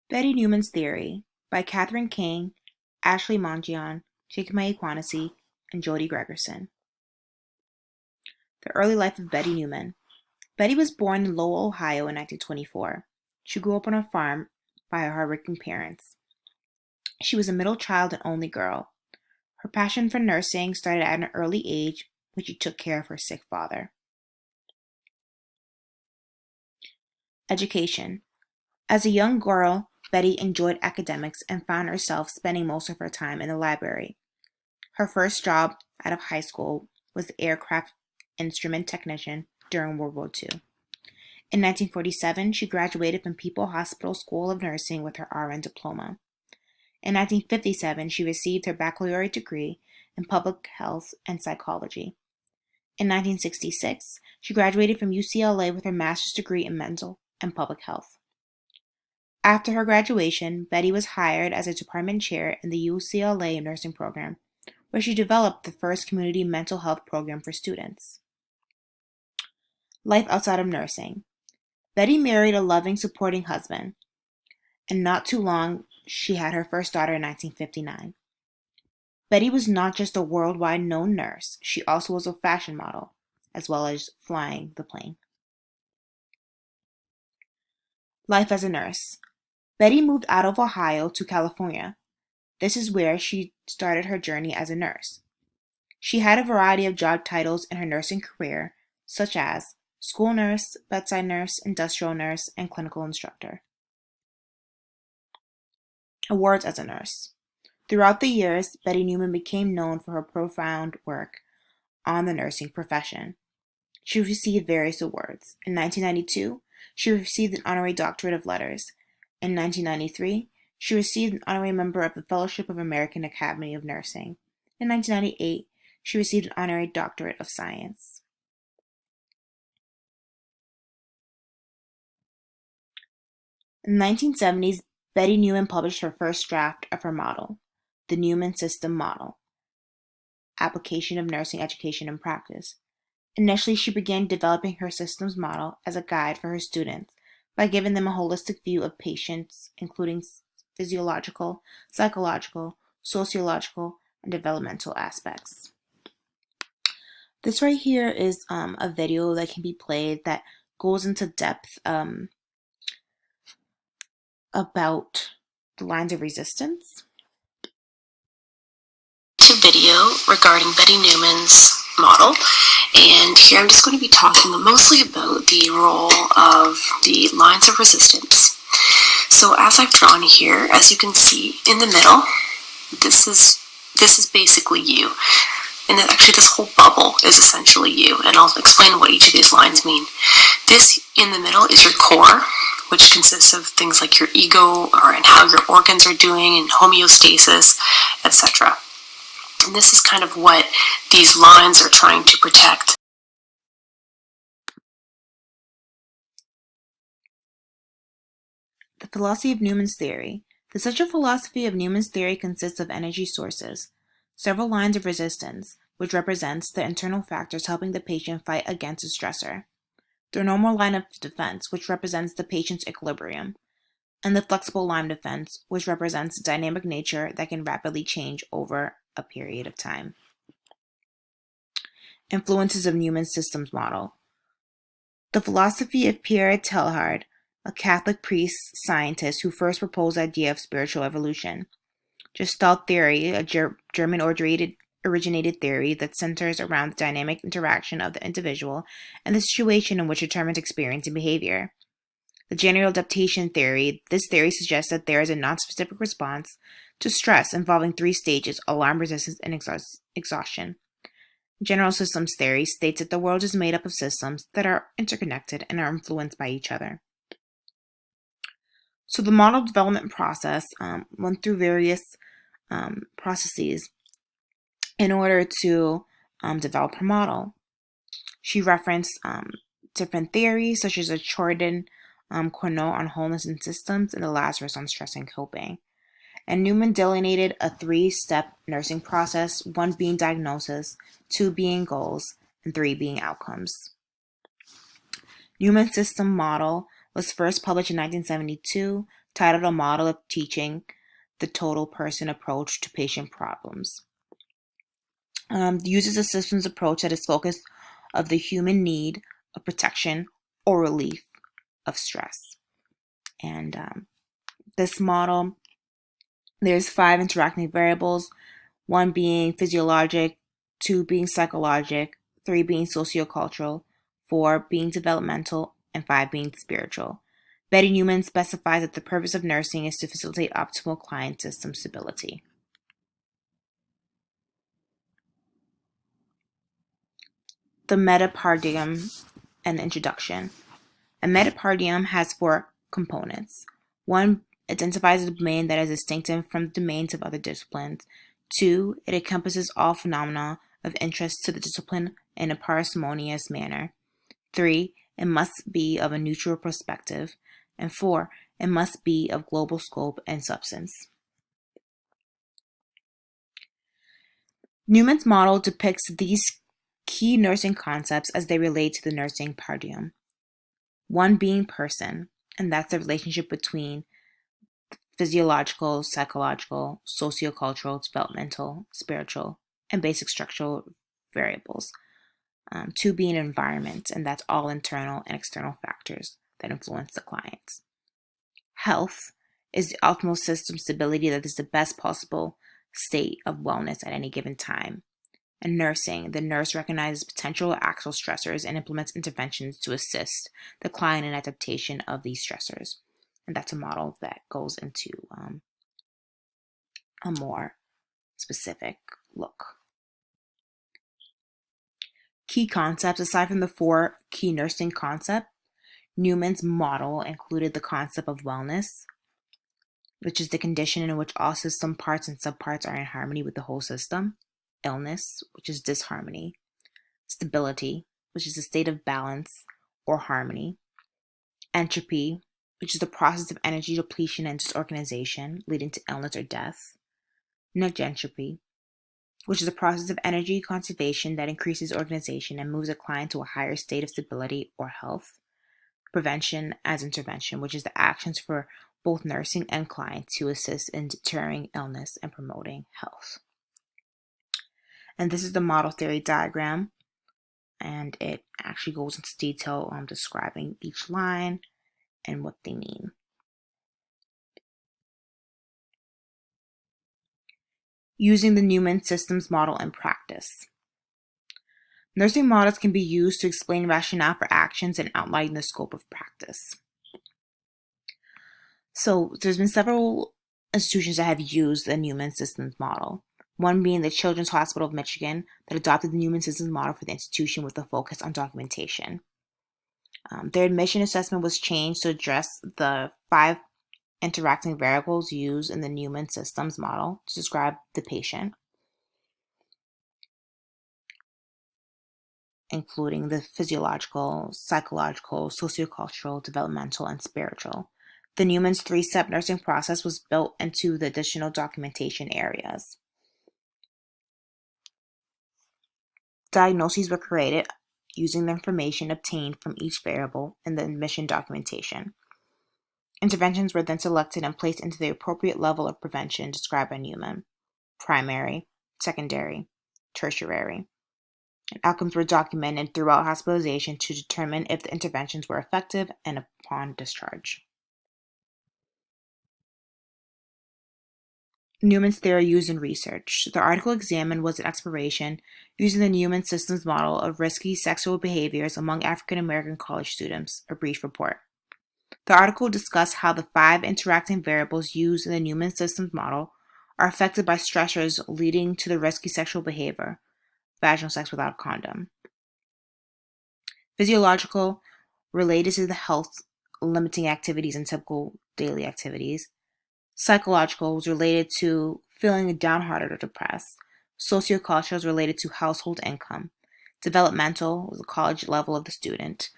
Betty Newman's Theory by Catherine King, Ashley Mongeon, Jacob Equanisi, and Jody Gregerson. The early life of Betty Newman. Betty was born in Lowell, Ohio in 1924. She grew up on a farm by her hardworking parents. She was a middle child and only girl. Her passion for nursing started at an early age when she took care of her sick father. Education. As a young girl, Betty enjoyed academics and found herself spending most of her time in the library. Her first job out of high school was aircraft instrument technician during World War II. In 1947, she graduated from People Hospital School of Nursing with her RN diploma. In 1957, she received her baccalaureate degree in public health and psychology. In 1966, she graduated from UCLA with her master's degree in mental and public health. After her graduation, Betty was hired as a department chair in the UCLA nursing program, where she developed the first community mental health program for students. Life outside of nursing. Betty married a loving, supporting husband, and not too long, she had her first daughter in 1959. Betty was not just a worldwide known nurse, she also was a fashion model, as well as flying the plane. Life as a nurse. Betty moved out of Ohio to California. This is where she started her journey as a nurse. She had a variety of job titles in her nursing career, such as school nurse, bedside nurse, industrial nurse, and clinical instructor. Awards as a nurse. Throughout the years, Betty Newman became known for her profound work on the nursing profession. She received various awards. In 1992, she received an honorary doctorate of letters. In 1993, she received an honorary member of the Fellowship of American Academy of Nursing. In 1998, she received an honorary doctorate of science. In the 1970s, Betty Newman published her first draft of her model, the Newman System Model, Application of Nursing Education and Practice. Initially, she began developing her systems model as a guide for her students by giving them a holistic view of patients, including physiological, psychological, sociological, and developmental aspects. This right here is a video that can be played that goes into depth about the lines of resistance. Video regarding Betty Newman's model, and here I'm just going to be talking mostly about the role of the lines of resistance. So as I've drawn here, as you can see in the middle, this is basically you, and then actually this whole bubble is essentially you, and I'll explain what each of these lines mean. This in the middle is your core, which consists of things like your ego and how your organs are doing and homeostasis, etc. And this is kind of what these lines are trying to protect. The philosophy of Newman's theory. The central philosophy of Newman's theory consists of energy sources, several lines of resistance, which represents the internal factors helping the patient fight against a stressor, the normal line of defense, which represents the patient's equilibrium, and the flexible line of defense, which represents the dynamic nature that can rapidly change over a period of time. Influences of Newman's systems model. The philosophy of Pierre Teilhard, a Catholic priest scientist who first proposed the idea of spiritual evolution. Gestalt theory, a German originated theory that centers around the dynamic interaction of the individual and the situation in which determines experience and behavior. The general adaptation theory. This theory suggests that there is a non-specific response to stress involving three stages: alarm, resistance, and exhaustion. General systems theory states that the world is made up of systems that are interconnected and are influenced by each other. So the model development process went through various processes in order to develop her model. She referenced different theories such as the Jordan-Cournot on wholeness and systems and the Lazarus on stress and coping. And Newman delineated a three-step nursing process, 1 being diagnosis, 2 being goals, and 3 being outcomes. Newman's system model was first published in 1972. titled A Model of Teaching the Total Person Approach to Patient Problems. Uses a systems approach that is focused of the human need of protection or relief of stress. And this model, there's 5 interacting variables, 1 being physiologic, 2 being psychologic, 3 being sociocultural, 4 being developmental, and 5 being spiritual. Betty Newman specifies that the purpose of nursing is to facilitate optimal client system stability. The metaparadigm and introduction. A metaparadigm has 4 components. 1 identifies a domain that is distinctive from the domains of other disciplines. 2, it encompasses all phenomena of interest to the discipline in a parsimonious manner. 3, it must be of a neutral perspective. And 4, it must be of global scope and substance. Newman's model depicts these key nursing concepts as they relate to the nursing paradigm. 1 being person, and that's the relationship between physiological, psychological, sociocultural, developmental, spiritual, and basic structural variables. 2 being environment, and that's all internal and external factors that influence the client. Health is the optimal system stability that is the best possible state of wellness at any given time. And nursing, the nurse recognizes potential or actual stressors and implements interventions to assist the client in adaptation of these stressors. And that's a model that goes into a more specific look. Key concepts. Aside from the 4 key nursing concepts, Newman's model included the concept of wellness, which is the condition in which all system parts and subparts are in harmony with the whole system. Illness, which is disharmony. Stability, which is a state of balance or harmony. Entropy, which is the process of energy depletion and disorganization leading to illness or death. Negentropy, which is a process of energy conservation that increases organization and moves a client to a higher state of stability or health. Prevention as intervention, which is the actions for both nursing and client to assist in deterring illness and promoting health. And this is the model theory diagram, and it actually goes into detail on describing each line and what they mean. Using the Newman systems model in practice. Nursing models can be used to explain rationale for actions and outline the scope of practice. So there's been several institutions that have used the Newman systems model. 1 being the Children's Hospital of Michigan that adopted the Newman systems model for the institution with a focus on documentation. Their admission assessment was changed to address the 5 interacting variables used in the Newman systems model to describe the patient, including the physiological, psychological, sociocultural, developmental, and spiritual. The Newman's 3-step nursing process was built into the additional documentation areas. Diagnoses were created using the information obtained from each variable in the admission documentation. Interventions were then selected and placed into the appropriate level of prevention described by Newman: primary, secondary, tertiary. And outcomes were documented throughout hospitalization to determine if the interventions were effective and upon discharge. Newman's theory used in research. The article examined was an exploration using the Newman systems model of risky sexual behaviors among African American college students, a brief report. The article discussed how the 5 interacting variables used in the Newman systems model are affected by stressors leading to the risky sexual behavior, vaginal sex without a condom. Physiological, related to the health limiting activities and typical daily activities. Psychological was related to feeling downhearted or depressed. Sociocultural was related to household income. Developmental was the college level of the student.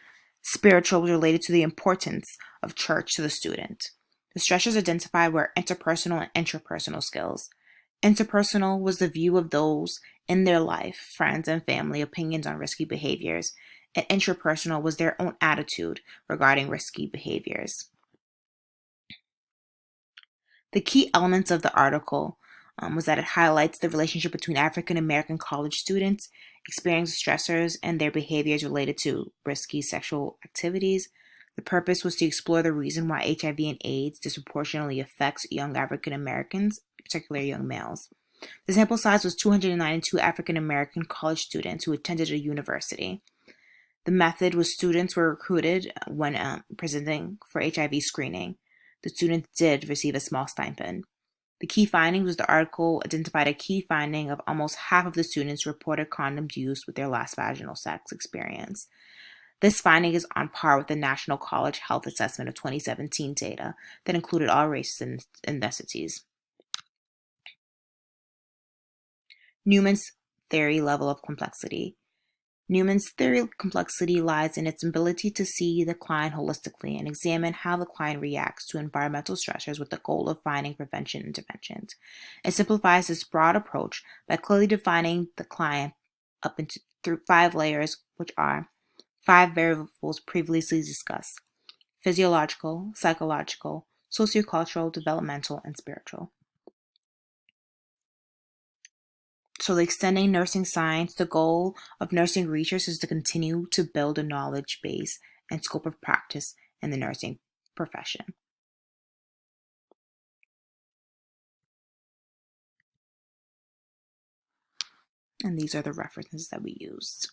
Spiritual was related to the importance of church to the student. The stressors identified were interpersonal and intrapersonal skills. Interpersonal was the view of those in their life, friends and family, opinions on risky behaviors, and intrapersonal was their own attitude regarding risky behaviors. The key elements of the article was that it highlights the relationship between African American college students experiencing stressors and their behaviors related to risky sexual activities. The purpose was to explore the reason why HIV and AIDS disproportionately affects young African Americans, particularly young males. The sample size was 292 African American college students who attended a university. The method was students were recruited when presenting for HIV screening. The students did receive a small stipend. The key finding was the article identified a key finding of almost half of the students reported condoms used with their last vaginal sex experience. This finding is on par with the National College Health Assessment of 2017 data that included all races and ethnicities. Newman's theory level of complexity. Newman's theory of complexity lies in its ability to see the client holistically and examine how the client reacts to environmental stressors with the goal of finding prevention interventions. It simplifies this broad approach by clearly defining the client up into through 5 layers, which are 5 variables previously discussed: physiological, psychological, sociocultural, developmental, and spiritual. So, the extending nursing science, the goal of nursing research is to continue to build a knowledge base and scope of practice in the nursing profession. And these are the references that we used.